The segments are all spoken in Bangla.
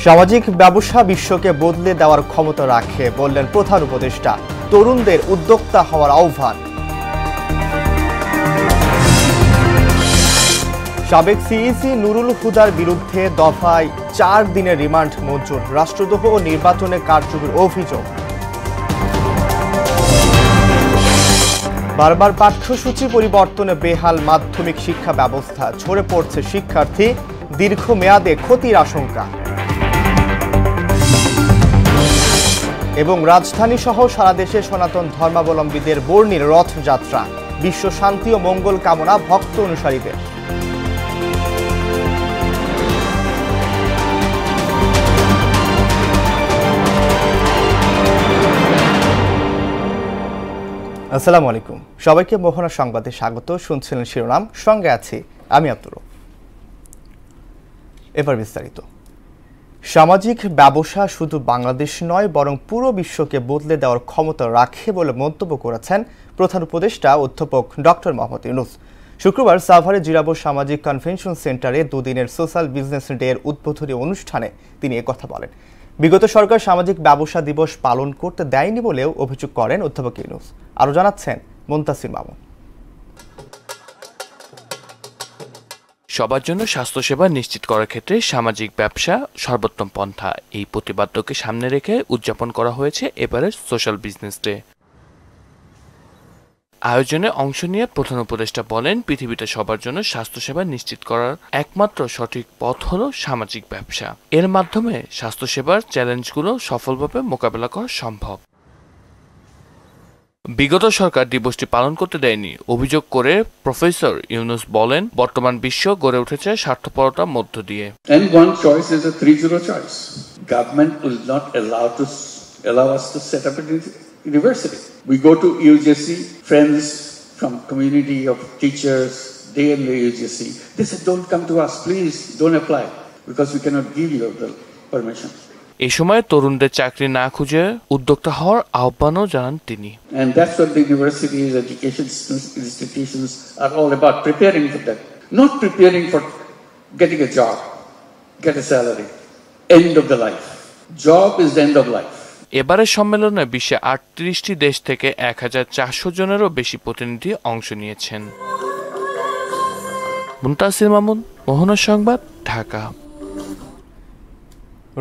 সামাজিক ব্যবসা বিশ্বকে বদলে দেওয়ার ক্ষমতা রাখে বললেন প্রধান উপদেষ্টা। তরুণদের উদ্যোক্তা হওয়ার আহ্বান। সাবেক সিইসি নুরুল হুদার বিরুদ্ধে দফায় 4 দিনের রিমান্ড মঞ্জুর। রাষ্ট্রদ্রোহ ও নির্বাচনে কারচুপির অভিযোগ। বারবার পাঠ্যসূচি পরিবর্তনে বেহাল মাধ্যমিক শিক্ষা ব্যবস্থা। ঝরে পড়ছে শিক্ষার্থী, দীর্ঘমেয়াদে ক্ষতির আশঙ্কা। এবং রাজধানী সহ সারা দেশে সনাতন ধর্মাবলম্বীদের বর্ণিল রথযাত্রা। বিশ্ব শান্তি ও মঙ্গল কামনা ভক্ত অনুসারীদের। আসসালামু আলাইকুম, সবাইকে মোহনা সংবাদে স্বাগত। শুনছিলেন শিরোনাম, সঙ্গে আছি আমি আব্দুর। এবার বিস্তারিত। সামাজিক ব্যবসা শুধু বাংলাদেশ নয় বরং পুরো বিশ্বকে বদলে দেওয়ার ক্ষমতা রাখে বলে মন্তব্য করেছেন প্রধান উপদেষ্টা অধ্যাপক ডক্টর মোহাম্মদ ইউনূস। শুক্রবার সাভারে জিরাবো সামাজিক কনভেনশন সেন্টারে দুদিনের সোশ্যাল বিজনেস ডে এর উদ্বোধনী অনুষ্ঠানে তিনি একথা বলেন। বিগত সরকার সামাজিক ব্যবসা দিবস পালন করতে দেয়নি বলেও অভিযোগ করেন অধ্যাপক ইউনূস। আরও জানাচ্ছেন মুনতাসির মামুন। সবার জন্য স্বাস্থ্যসেবা নিশ্চিত করার ক্ষেত্রে সামাজিক ব্যবসা সর্বোত্তম পন্থা, এই প্রতিপাদ্যকে সামনে রেখে উদযাপন করা হয়েছে এবারের সোশ্যাল বিজনেস ডে। আয়োজনে অংশ নিয়ে প্রধান উপদেষ্টা বলেন, পৃথিবীতে সবার জন্য স্বাস্থ্যসেবা নিশ্চিত করার একমাত্র সঠিক পথ হলো সামাজিক ব্যবসা। এর মাধ্যমে স্বাস্থ্যসেবার চ্যালেঞ্জগুলো সফলভাবে মোকাবেলা করা সম্ভব। বিগত সরকার দিবসটি পালন করতে দেয়নি অভিযোগ করে প্রফেসর ইউনূস বলেন, বর্তমান বিশ্ব গড়ে উঠেছে স্বার্থপরতার মধ্য দিয়ে। And one choice is a 3-0 choice. Government will not allow us to set up a university. We go to UGC, friends from community of teachers, they in the UGC. They said, don't come to us, please don't apply, because we cannot give you the permission. এই সময় তরুণদের চাকরি না খুঁজে উদ্যোক্তা হওয়ার আহ্বানও জানান তিনি। And that's what the universities, education institutions are all about, preparing for that. Not preparing for getting a job, get a salary. End of the life. Job is the end of life. এবারের সম্মেলনে বিশ্বে 38টি দেশ থেকে 1400 জনেরও বেশি প্রতিনিধি অংশ নিয়েছেন। মুনতাসির মামুন, মোহনা সংবাদ, ঢাকা।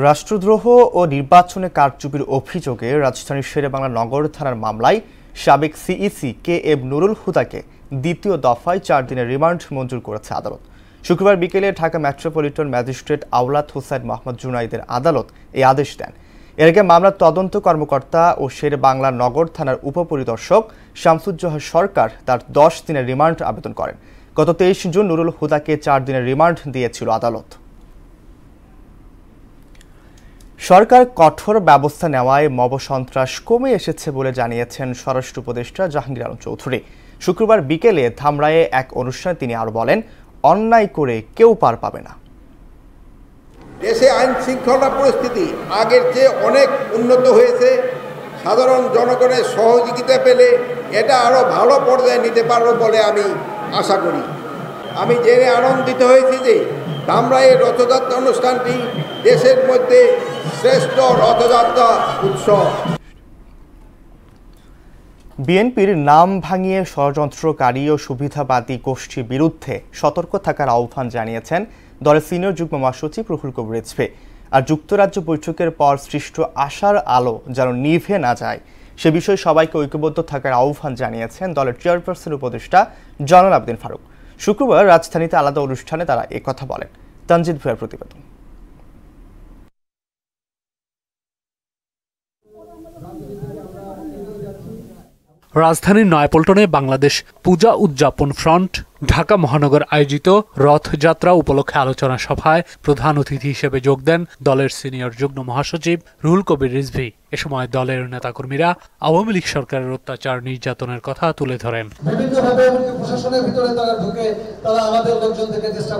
রাষ্ট্রদ্রোহ ও নির্বাচনে কারচুপির অভিযোগে রাজধানীর শেরেবাংলা নগর থানার মামলায় সাবেক সিইসি KM নুরুল হুদাকে দ্বিতীয় দফায় 4 দিনের রিমান্ড মঞ্জুর করেছে আদালত। শুক্রবার বিকেলে ঢাকা মেট্রোপলিটন ম্যাজিস্ট্রেট আওলাদ হোসেন মোহাম্মদ জুনাইদের আদালত এই আদেশ দেন। এর আগে মামলার তদন্ত কর্মকর্তা ও শেরেবাংলা নগর থানার উপপরিদর্শক শামসুজ্জোহা সরকার তার 10 দিনের রিমান্ড আবেদন করেন। গত 23 জুন নুরুল হুদাকে 4 দিনের রিমান্ড দিয়েছিল আদালত। সরকার কঠোর ব্যবস্থা নেওয়ায় মব সন্ত্রাস কমে এসেছে বলে জানিয়েছেন স্বরাষ্ট্র উপদেষ্টা জাহাঙ্গীর আলম চৌধুরী। শুক্রবার বিকেলে ধামরায়ে এক অনুষ্ঠানে তিনি আরও বলেন, অন্যায় করে কেউ পার পাবে না। দেশে আইন শৃঙ্খলা পরিস্থিতি আগের চেয়ে অনেক উন্নত হয়েছে। সাধারণ জনগণের সহযোগিতা পেলে এটা আরও ভালো পর্যায়ে নিতে পারব বলে আমি আশা করি। আমি জেনে আনন্দিত হয়েছি যে ধামরাইয়ের রথযাত্রা অনুষ্ঠানটি দেশের মধ্যে শ্রেষ্ঠ রথযাত্রা উৎসব। বিএনপির নাম ভাঙিয়ে ষড়যন্ত্রকারী ও সুবিধাবাদী গোষ্ঠীর বিরুদ্ধে সতর্ক থাকার আহ্বান জানিয়েছেন দলের সিনিয়র যুগ্ম মহাসচিব রুহুল কবির রিজভী। আর যুক্তরাজ্য বৈঠকের পর সৃষ্ট আশার আলো যেন নিভে না যায় সে বিষয়ে সবাইকে ঐক্যবদ্ধ থাকার আহ্বান জানিয়েছেন দলের চেয়ারপারসন উপদেষ্টা জয়নুল আবেদিন ফারুক। শুক্রবার রাজধানীতে আলাদা অনুষ্ঠানে তারা একথা বলেন। তানজিদ ভুঁইয়ার প্রতিবেদন। রাজধানীর নয়াপল্টনে বাংলাদেশ পূজা উদযাপন ফ্রন্ট ঢাকা মহানগর আয়োজিত রথযাত্রা উপলক্ষে আলোচনা সভায় প্রধান অতিথি হিসেবে যোগ দেন দলের সিনিয়র যুগ্ম মহাসচিব রুহুল কবির রিজভী। এ সময় দলের নেতাকর্মীরা আওয়ামী লীগ সরকারের অত্যাচার নির্যাতনের কথা তুলে ধরেন। বিভিন্নভাবে প্রশাসনের ভিতরে তারা ঢুকে তারা আমাদের লোকজনদেরকে চেষ্টা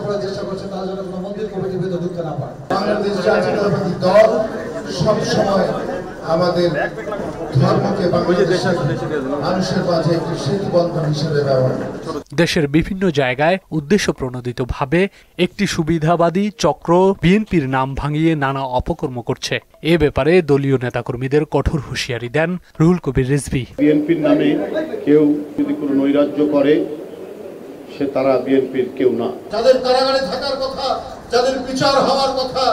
করছে তারা যেন কোনো মন্দির কমিটির ভিতরে ঢুকতে না পারে। বাংলাদেশ জাতীয়তাবাদী দল সবসময় আমাদের ধর্মকে বাংলাদেশের মানুষের মাঝে একটি সেতু বন্ধন হিসেবে ব্যবহার করে। দেশের বিভিন্ন জায়গায় উদ্দেশ্য প্রণোদিতভাবে একটি সুবিধাবাদী চক্র বিএনপির নাম ভাঙিয়ে নানা অপকর্ম করছে। এ ব্যাপারে দলীয় নেতাকর্মীদের কঠোর হুঁশিয়ারি দেন রুহুল কবির রিজভী। বিএনপির নামে কেউ যদি কোনো নৈরাজ্য করে সে তারা বিএনপির কেউ না। যাদের কারাগারে থাকার কথা, যাদের বিচার হওয়ার কথা,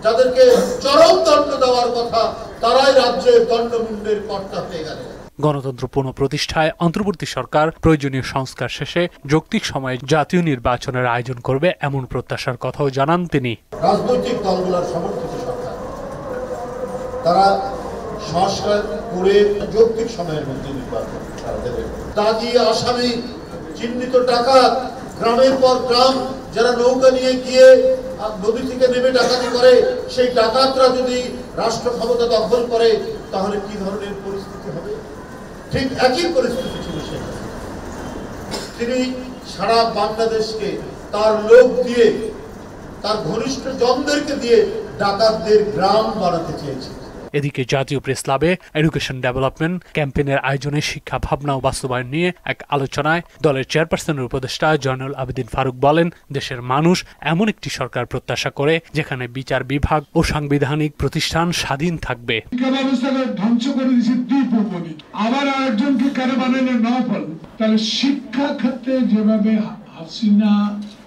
যাদেরকে চরম দণ্ড দেওয়ার কথা, তারাই রাজ্যের দণ্ডমুণ্ডের কর্তা হয়ে গেল। গণতন্ত্র পুনঃপ্রতিষ্ঠায় অন্তর্বর্তী সরকার প্রয়োজনীয় সংস্কার শেষে যৌক্তিক সময়ে জাতীয় নির্বাচনের আয়োজন করবে এমন প্রত্যাশার কথাও জানান তিনি। রাজনৈতিক দলগুলোর সমর্থিত সরকার তারা সংস্কার করে যৌক্তিক সময়ের মধ্যে নির্বাচন দেবে। দাগি আসামি, চিহ্নিত ডাকাত, গ্রামের পর গ্রাম যারা নৌকা নিয়ে গিয়ে নদী থেকে নেমে ডাকাতি করে, সেই ডাকাতরা যদি রাষ্ট্র ক্ষমতা দখল করে তাহলে কি ধরনের পরিস্থিতি হবে? ঠিক একই পরিস্থিতি ছিল সেখানে। তিনি সারা বাংলাদেশকে তার লোক দিয়ে, তার ঘনিষ্ঠ জনদেরকে দিয়ে ডাকাতদের গ্রাম বানাতে চেয়েছে। এদিকে জাতীয় প্রেস ক্লাবে এডুকেশন ডেভেলপমেন্ট ক্যাম্পেইনের আয়োজনে শিক্ষা ভাবনা ও বাস্তবায়ন নিয়ে এক আলোচনায় দলের চেয়ারপারসনের উপদেষ্টা জয়নুল আবেদিন ফারুক বলেন, দেশের মানুষ এমন একটি সরকার প্রত্যাশা করে যেখানে বিচার বিভাগ ও সাংবিধানিক প্রতিষ্ঠান স্বাধীন থাকবে। শিক্ষা ব্যবস্থাকে ধ্বংস করে দিয়েছে দ্বিপদী, আবার আরেকজনকে কেন বানানো না পারল? তাহলে শিক্ষা ক্ষেত্রে যেভাবে হাসিনা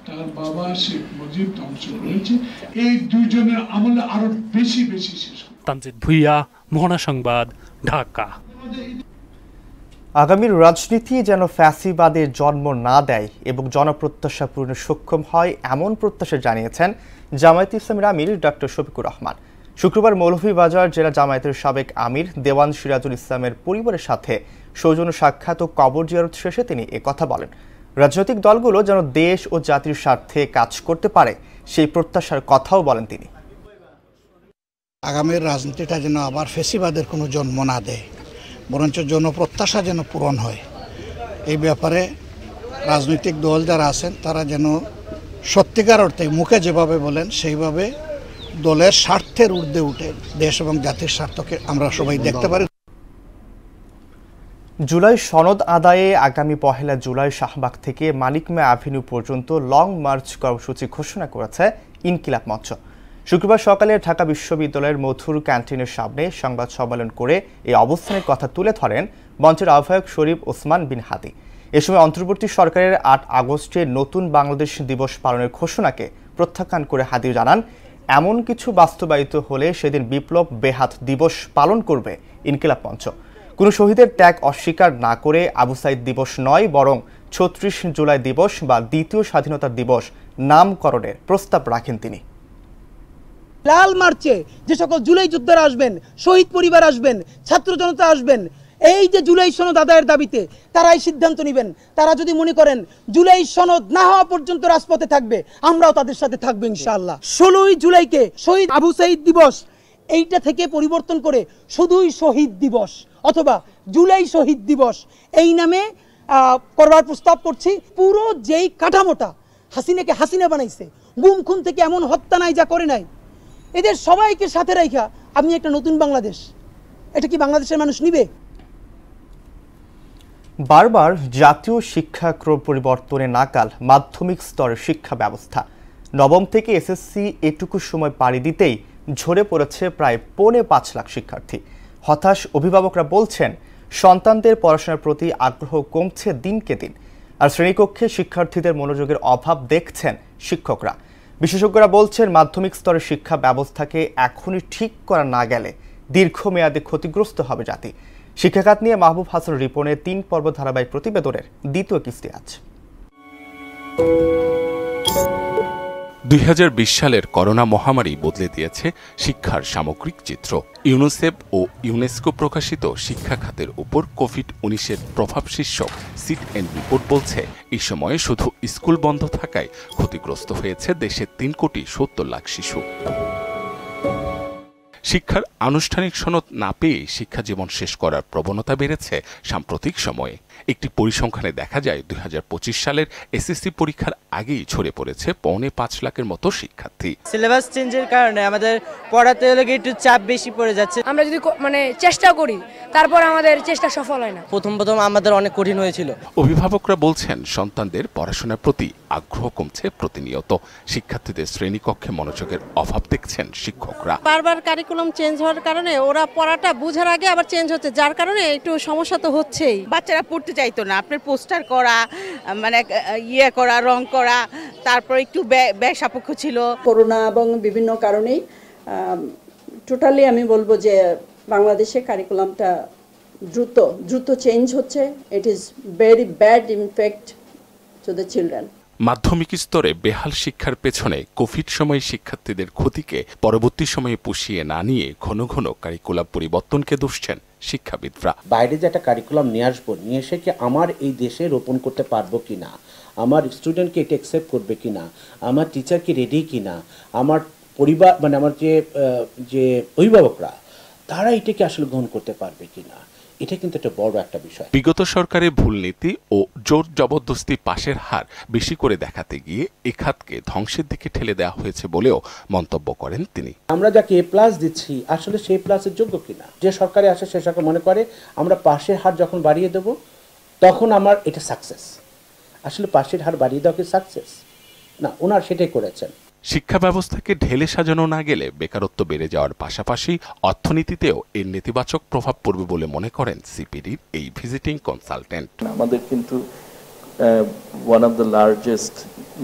তার বাবা শেখ মুজিব ধ্বংস করেছে, এই দুইজনের আমলে আরো বেশি বেশি শেষ। তানজিদ ভুইয়া, মোহনা সংবাদ, ঢাকা। আগামীর রাজনীতি যেন ফ্যাসিবাদের জন্ম না দেয় এবং জনপ্রত্যাশা পূরণে সক্ষম হয়, এমন প্রত্যাশা জানিয়েছেন জামায়াতে ইসলামীর আমির ডক্টর শফিকুর রহমান। শুক্রবার মৌলভীবাজার জেলা জামায়াতের সাবেক আমির দেওয়ান সিরাজুল ইসলামের পরিবারের সাথে সৌজন্য সাক্ষাৎ ও কবর জিয়ারত শেষে তিনি একথা বলেন। রাজনৈতিক দলগুলো যেন দেশ ও জাতির স্বার্থে কাজ করতে পারে, সেই প্রত্যাশার কথাও বলেন তিনি। আগামীর রাজনীতিটা যেন আবার ফ্যাসিবাদের কোনো জন্ম না দেয়, বরঞ্চ জনপ্রত্যাশা যেন পূরণ হয়, এই ব্যাপারে রাজনৈতিক দল যারা আছেন তারা যেন সত্যিকার অর্থে মুখে যেভাবে বলেন সেইভাবে দলের স্বার্থের ঊর্ধ্বে উঠে দেশ এবং জাতির স্বার্থকে আমরা সবাই দেখতে পারি। জুলাই সনদ আদায়ে আগামী 1 জুলাই শাহবাগ থেকে মানিক মিয়া অ্যাভিনিউ পর্যন্ত লং মার্চ কর্মসূচি ঘোষণা করেছে ইনকিলাব মঞ্চ। শুক্রবার সকালে ঢাকা বিশ্ববিদ্যালয়ের মধুর ক্যান্টিনের সামনে সংবাদ সম্মেলন করে এই অবস্থানের কথা তুলে ধরেন মঞ্চের আহ্বায়ক শরীফ ওসমান বিন হাদি। এ সময় অন্তর্বর্তী সরকারের 8 আগস্টে নতুন বাংলাদেশ দিবস পালনের ঘোষণাকে প্রত্যাখ্যান করে হাদি জানান, এমন কিছু বাস্তবায়িত হলে সেদিন বিপ্লব বেহাত দিবস পালন করবে ইনকিলাব মঞ্চ। কোনো শহীদের ত্যাগ অস্বীকার না করে আবু সাইদ দিবস নয়, বরং 36 জুলাই দিবস বা দ্বিতীয় স্বাধীনতা দিবস নামকরণের প্রস্তাব রাখেন তিনি। লাল মার্চে যে সকল জুলাই যোদ্ধারা আসবেন, শহীদ পরিবার আসবেন, ছাত্র জনতা আসবেন, এই যে জুলাই সনদ আদায়ের দাবিতে তারাই সিদ্ধান্ত নেবেন। তারা যদি মনে করেন জুলাই সনদ না হওয়া পর্যন্ত রাজপথে থাকবে, আমরাও তাদের সাথে থাকবো ইনশাআল্লাহ। 16 জুলাইকে শহীদ আবু সাইদ দিবস এইটা থেকে পরিবর্তন করে শুধুই শহীদ দিবস অথবা জুলাই শহীদ দিবস এই নামে করবার প্রস্তাব করছি। পুরো যেই কাঠামোটা হাসিনাকে হাসিনা বানাইছে, গুম খুন থেকে এমন হত্যা নাই যা করে নাই, এদের সবাইকে সাথে রাখা আপনি একটা নতুন বাংলাদেশ, এটা কি বাংলাদেশের মানুষ নিবে? বারবার জাতীয় শিক্ষাক্রম পরিবর্তনে নাকাল মাধ্যমিক স্তরের শিক্ষা ব্যবস্থা। নবম থেকে এসএসসি এটুকু সময় পাড়ি দিতেই ঝরে পড়েছে প্রায় 5.25 লাখ শিক্ষার্থী। হতাশ অভিভাবকরা বলছেন, সন্তানদের পড়াশোনার প্রতি আগ্রহ কমছে দিনকে দিন, আর শ্রেণীকক্ষে শিক্ষার্থীদের মনোযোগের অভাব দেখছেন শিক্ষকরা। বিশেষজ্ঞরা বলছেন, মাধ্যমিক স্তরের শিক্ষা ব্যবস্থাকে এখনই ঠিক করা না গেলে দীর্ঘমেয়াদে ক্ষতিগ্রস্ত হবে জাতি। শিক্ষাখাত নিয়ে মাহবুব হাসান রিপনের 3 পর্ব ধারাবাহিক প্রতিবেদনের দ্বিতীয় কিস্তি আজ। 2020 সালের করোনা মহামারী বদলে দিয়েছে শিক্ষার সামগ্রিক চিত্র। ইউনিসেফ ও ইউনেস্কো প্রকাশিত শিক্ষা খাতের উপর কোভিড-19-এর প্রভাব শীর্ষক সিট এন্ড রিপোর্ট বলছে, এই সময়ে শুধু স্কুল বন্ধ থাকায় ক্ষতিগ্রস্ত হয়েছে দেশের 3.70 লাখ শিশু। শিক্ষার আনুষ্ঠানিক সনদ না পেয়ে শিক্ষা জীবন শেষ করার প্রবণতা বেড়েছে সাম্প্রতিক সময়ে। একটি পরিসংখ্যানে দেখা যায় 2025 সালের এসএসসি পরীক্ষার আগেই ঝরে পড়েছে 4.5 লাখের মতো শিক্ষার্থী। সিলেবাস চেঞ্জের কারণে আমাদের পড়াতে হলে একটু চাপ বেশি পড়ে যাচ্ছে। আমরা যদি চেষ্টা করি তারপর আমাদের চেষ্টা সফল হয় না। প্রথম আমাদের অনেক কঠিন হয়েছিল। অভিভাবকরা বলছেন সন্তানদের পড়াশোনার প্রতি আগ্রহ কমছে প্রতিনিয়ত। শিক্ষার্থীদের শ্রেণীকক্ষে মনোযোগের অভাব দেখছেন শিক্ষকরা। বারবার কারিকুলাম চেঞ্জ হওয়ার কারণে ওরা পড়াটা বোঝার আগে আবার চেঞ্জ হচ্ছে, যার কারণে একটু সমস্যা তো হচ্ছেই। বাচ্চারা পড়তে চাইতো না, আপনার পোস্টার করা মানে করা, রং করা, তারপর একটু ব্যয় সাপেক্ষ ছিল। করোনা এবং বিভিন্ন কারণেই টোটালি আমি বলবো যে বাংলাদেশে কারিকুলামটা দ্রুত চেঞ্জ হচ্ছে। It is very bad impact to the children. মাধ্যমিক স্তরে বেহাল শিক্ষার পেছনে কোভিড সময়ে শিক্ষার্থীদের ক্ষতিকে পরবর্তী সময়ে পুষিয়ে না নিয়ে ঘন ঘন কারিকুলাম পরিবর্তনকে দুষছেন শিক্ষাবিদরা। বাইরে যে একটা কারিকুলাম নিয়ে আসবো, নিয়ে এসে কি আমার এই দেশে রোপণ করতে পারবো কিনা, আমার স্টুডেন্টকে এটা অ্যাকসেপ্ট করবে কিনা, আমার টিচার কি রেডি কিনা, আমার পরিবার মানে আমার যে অভিভাবকরা তারা এটাকে আসলে গ্রহণ করতে পারবে কিনা, এটা কিন্তু একটা বড় একটা বিষয়। বিগত সরকারের ভুল নীতি ও জোর জবরদস্তি পাশের হার বেশি করে দেখাতে গিয়ে এই খাতকে ধ্বংসের দিকে ঠেলে দেওয়া হয়েছে বলেও মন্তব্য করেন তিনি। আমরা যাকে A+ দিচ্ছি আসলে সেই প্লাসের যোগ্য কিনা। যে সরকারে আসে সে সরকার মনে করে আমরা পাশের হার যখন বাড়িয়ে দেব তখন আমার এটা সাকসেস। আসলে পাশের হার বাড়িয়ে দেওয়া কি সাকসেস না, ওনার সেটাই করেছেন। শিক্ষা ব্যবস্থাকে ঢেলে সাজানো না গেলে বেকারত্ব বেড়ে যাওয়ার পাশাপাশি অর্থনীতিতেও এর নেতিবাচক প্রভাব পড়বে বলে মনে করেন সিপিডির এই ভিজিটিং কনসালটেন্ট। আমাদের কিন্তু one of the largest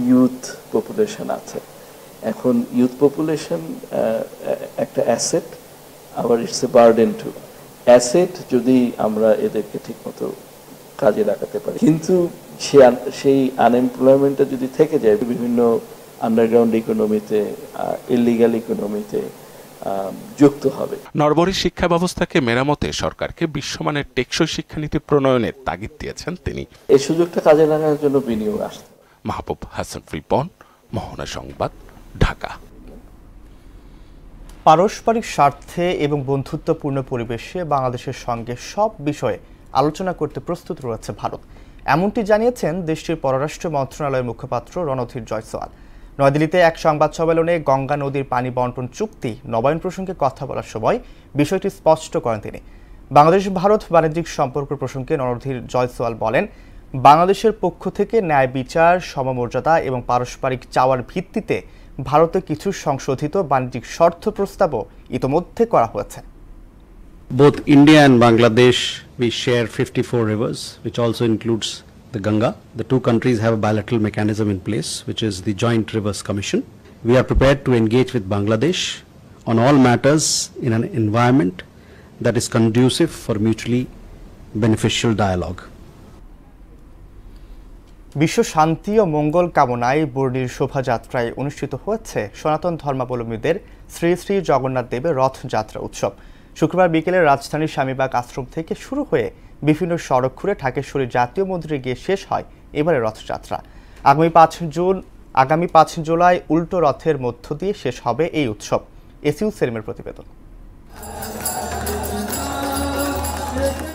youth population আছে। এখন ইউথ পপুলেশন একটা অ্যাসেট, আবার it's a burden too. Asset যদি আমরা এদেরকে ঠিকমতো কাজে লাগাতে পারি, কিন্তু সেই আনএমপ্লয়মেন্টটা যদি থেকে যায় বিভিন্ন আন্ডারগ্রাউন্ড ইকোনমিতে, ইলিগাল ইকোনমিতে যুক্ত হবে। নরবরের শিক্ষা ব্যবস্থাকে মেরামতে সরকারকে বিশ্বমানের টেকসই শিক্ষানীতি প্রণয়নের তাগিদ দিয়েছেন তিনি। এই সুযোগটা কাজে লাগানোর জন্য বিনিয়োগ আসছে। মাহবুব হাসান রিপন, মোহনা সংবাদ, ঢাকা। পারস্পরিক স্বার্থে এবং বন্ধুত্বপূর্ণ পরিবেশে বাংলাদেশের সঙ্গে সব বিষয়ে আলোচনা করতে প্রস্তুত রয়েছে ভারত, এমনটি জানিয়েছেন দেশটির পররাষ্ট্র মন্ত্রণালয়ের মুখপাত্র রণধীর জয়সওয়াল। নয়াদিল্লিতে এক সংবাদ সম্মেলনে গঙ্গা নদীর পানি বন্টন চুক্তি নবায়ন প্রসঙ্গে কথা বলার সময় বিষয়টি স্পষ্ট করেন তিনি। বাংলাদেশ ভারত বাণিজ্যিক সম্পর্ক প্রসঙ্গে রণধীর জয়সওয়াল বলেন, বাংলাদেশের পক্ষ থেকে ন্যায় বিচার, সমমর্যাদা এবং পারস্পরিক চাওয়ার ভিত্তিতে ভারতে কিছু সংশোধিত বাণিজ্যিক শর্ত প্রস্তাবও ইতোমধ্যে করা হয়েছে। Both India and Bangladesh, we share 54 rivers, which also includes the Ganga. The two countries have a bilateral mechanism in place, which is the Joint Rivers Commission. We are prepared to engage with Bangladesh on all matters in an environment that is conducive for mutually beneficial dialogue. বিশ্ব শান্তি ও মঙ্গল কামনায় বর্ণিল শোভাযাত্রায় অনুষ্ঠিত হয়েছে সনাতন ধর্মাবলম্বীদের শ্রী শ্রী জগন্নাথ দেবের রথযাত্রা উৎসব। শুক্রবার বিকেলে রাজধানীর স্বামীবাগ আশ্রম থেকে শুরু হয়ে বিভিন্ন সড়ক ঘুরে ঢাকেশ্বরী জাতীয় মন্দিরে গিয়ে শেষ হয় এবারে রথযাত্রা। আগামী 5 জুলাই উল্টো রথের মধ্য দিয়ে শেষ হবে এই উৎসব। এসইউ সেলিমের প্রতিবেদন।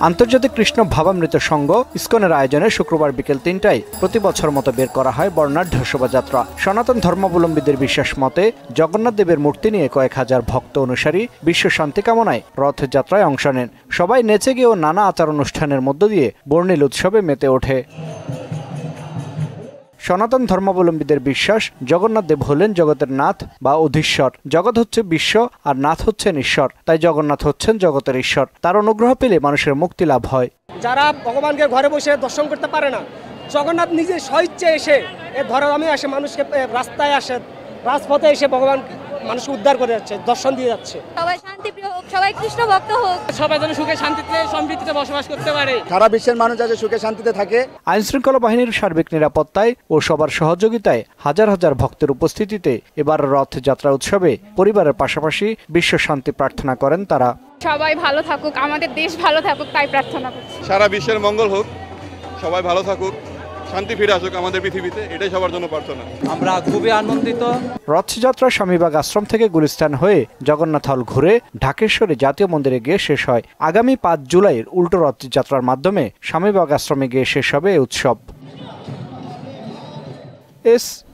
আন্তর্জাতিক কৃষ্ণ ভাবামৃত সংঘ ইসকনের আয়োজনে শুক্রবার বিকেল 3টায় প্রতি বছর মতো বের করা হয় বর্ণাঢ্য শোভাযাত্রা। সনাতন ধর্মাবলম্বীদের বিশ্বাস মতে জগন্নাথ দেবের মূর্তি নিয়ে কয়েক হাজার ভক্ত অনুসারী বিশ্ব শান্তি কামনায় রথযাত্রায় অংশ নেন। সবাই নেচে গিয়েও নানা আচার অনুষ্ঠানের মধ্য দিয়ে বর্ণিল উৎসবে মেতে ওঠে। সনাতন ধর্মাবলম্বীদের বিশ্বাস জগন্নাথ দেব হলেন জগতের নাথ বা অধীশ্বর। জগৎ হচ্ছে বিশ্ব আর নাথ হচ্ছেন ঈশ্বর, তাই জগন্নাথ হচ্ছেন জগতের ঈশ্বর। তার অনুগ্রহ পেলে মানুষের মুক্তি লাভ হয়। যারা ভগবানকে ঘরে বসে দর্শন করতে পারে না, জগন্নাথ নিজে স্বইচ্ছায় এসে ধরাধামে আসে, মানুষকে রাস্তায় আসে, রাজপথে এসে ভগবান মানুষকে উদ্ধার করে যাচ্ছে, দর্শন দিয়ে যাচ্ছে। সবাই শান্তিপ্রিয় হোক, সবাই কৃষ্ণ ভক্ত হোক, সবাই যেন সুখে শান্তিতে সমৃদ্ধিতে বসবাস করতে পারে, সারা বিশ্বের মানুষ যাতে সুখে শান্তিতে থাকে। আইন শৃঙ্খলা বাহিনীর সার্বিক নিরাপত্তায় ও সবার সহযোগিতায় হাজার হাজার ভক্তের উপস্থিতিতে এবার রথযাত্রা উৎসবে পরিবারের পাশাপাশি বিশ্ব শান্তি প্রার্থনা করেন তারা। সবাই ভালো থাকুক, আমাদের দেশ ভালো থাকুক, তাই প্রার্থনা করছি। সারা বিশ্বের মঙ্গল হোক, সবাই ভালো থাকুক, শান্তি ফিরে আসুক আমাদের পৃথিবীতে, এটাই সবার জন্য প্রার্থনা। আমরা খুবই আনন্দিত। রথযাত্রা স্বামীবাগ আশ্রম থেকে গুলিস্তান হয়ে জগন্নাথ হল ঘুরে ঢাকেশ্বরী জাতীয় মন্দিরে গিয়ে শেষ হয়। আগামী ৫ জুলাইয়ের উল্টো রথযাত্রার মাধ্যমে স্বামীবাগ আশ্রমে গিয়ে শেষ হবে এই উৎসব।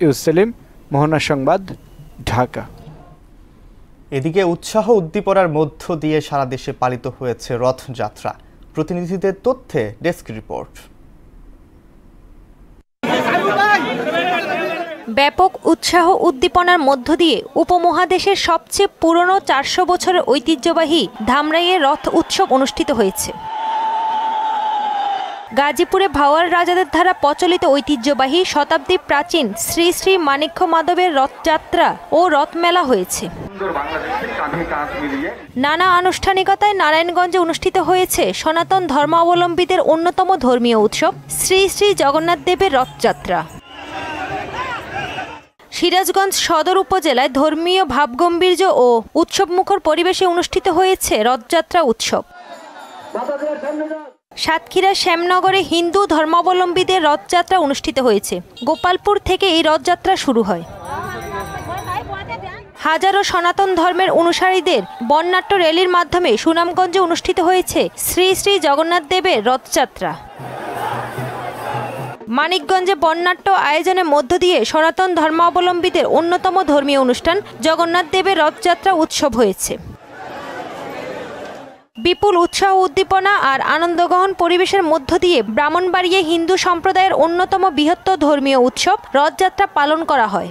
ইউ সেলিম, মোহনা সংবাদ, ঢাকা। এদিকে উৎসাহ উদ্দীপনার মধ্য দিয়ে সারা দেশে পালিত হয়েছে রথযাত্রা। প্রতিনিধিদের তথ্যে ডেস্ক রিপোর্ট। ব্যাপক উৎসাহ উদ্দীপনার মধ্য দিয়ে উপমহাদেশের সবচেয়ে পুরনো ৪০০ বছরের ঐতিহ্যবাহী ধামরাইয়ে রথ উৎসব অনুষ্ঠিত হয়েছে। গাজীপুরে ভাওয়ার রাজাদের দ্বারা প্রচলিত ঐতিহ্যবাহী শতাব্দী প্রাচীন শ্রী শ্রী মানিক্য মাধবের রথযাত্রা ও রথমেলা হয়েছে। নানা আনুষ্ঠানিকতায় নারায়ণগঞ্জে অনুষ্ঠিত হয়েছে সনাতন ধর্মাবলম্বীদের অন্যতম ধর্মীয় উৎসব শ্রী শ্রী জগন্নাথ দেবের রথযাত্রা। সিরাজগঞ্জ সদর উপজেলায় ধর্মীয় ভাবগম্ভীর্য ও উৎসবমুখর পরিবেশে অনুষ্ঠিত হয়েছে রথযাত্রা উৎসব। সাতক্ষীরা শ্যামনগরে হিন্দু ধর্মাবলম্বীদের রথযাত্রা অনুষ্ঠিত হয়েছে। গোপালপুর থেকে এই রথযাত্রা শুরু হয়। হাজারো সনাতন ধর্মের অনুসারীদের বর্ণাঢ্য র্যালির মাধ্যমে সুনামগঞ্জে অনুষ্ঠিত হয়েছে শ্রী শ্রী জগন্নাথ দেবের রথযাত্রা। মানিকগঞ্জে বর্ণাঢ্য আয়োজনের মধ্য দিয়ে সনাতন ধর্মাবলম্বীদের অন্যতম ধর্মীয় অনুষ্ঠান জগন্নাথ দেবের রথযাত্রা উৎসব হয়েছে। বিপুল উৎসাহ উদ্দীপনা আর আনন্দগ্রহণ পরিবেশের মধ্য দিয়ে ব্রাহ্মণবাড়িয়া হিন্দু সম্প্রদায়ের অন্যতম বৃহত্তর ধর্মীয় উৎসব রথযাত্রা পালন করা হয়।